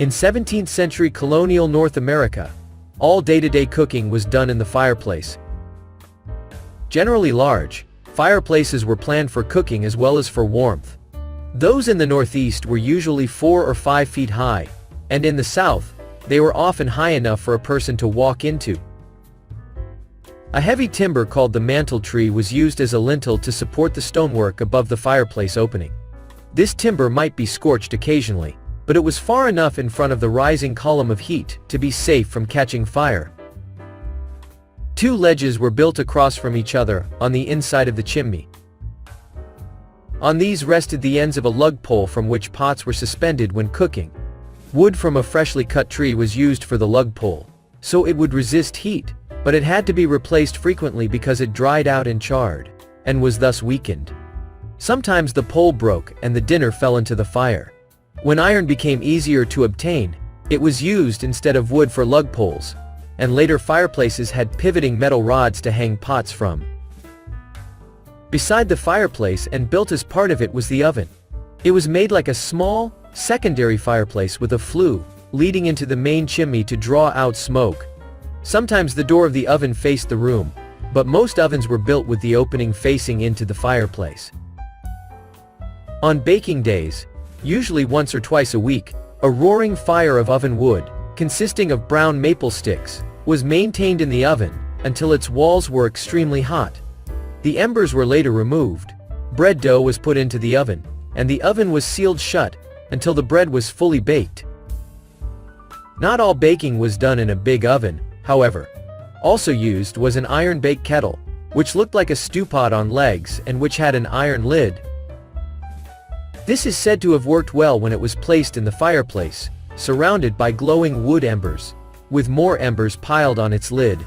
In 17th-century colonial North America, all day-to-day cooking was done in the fireplace. Generally large, fireplaces were planned for cooking as well as for warmth. Those in the Northeast were usually 4 or 5 feet high, and in the South, they were often high enough for a person to walk into. A heavy timber called the mantel tree was used as a lintel to support the stonework above the fireplace opening. This timber might be scorched occasionally, but it was far enough in front of the rising column of heat to be safe from catching fire. 2 ledges were built across from each other on the inside of the chimney. On these rested the ends of a lug pole from which pots were suspended when cooking. Wood from a freshly cut tree was used for the lug pole, so it would resist heat, but it had to be replaced frequently because it dried out and charred, and was thus weakened. Sometimes the pole broke and the dinner fell into the fire. When iron became easier to obtain, it was used instead of wood for lug poles, and later fireplaces had pivoting metal rods to hang pots from. Beside the fireplace and built as part of it was the oven. It was made like a small, secondary fireplace with a flue leading into the main chimney to draw out smoke. Sometimes the door of the oven faced the room, but most ovens were built with the opening facing into the fireplace. On baking days, usually once or twice a week, a roaring fire of oven wood, consisting of brown maple sticks, was maintained in the oven until its walls were extremely hot. The embers were later removed, bread dough was put into the oven, and the oven was sealed shut until the bread was fully baked. Not all baking was done in a big oven, however. Also used was an iron bake kettle, which looked like a stewpot on legs and which had an iron lid. This is said to have worked well when it was placed in the fireplace, surrounded by glowing wood embers, with more embers piled on its lid.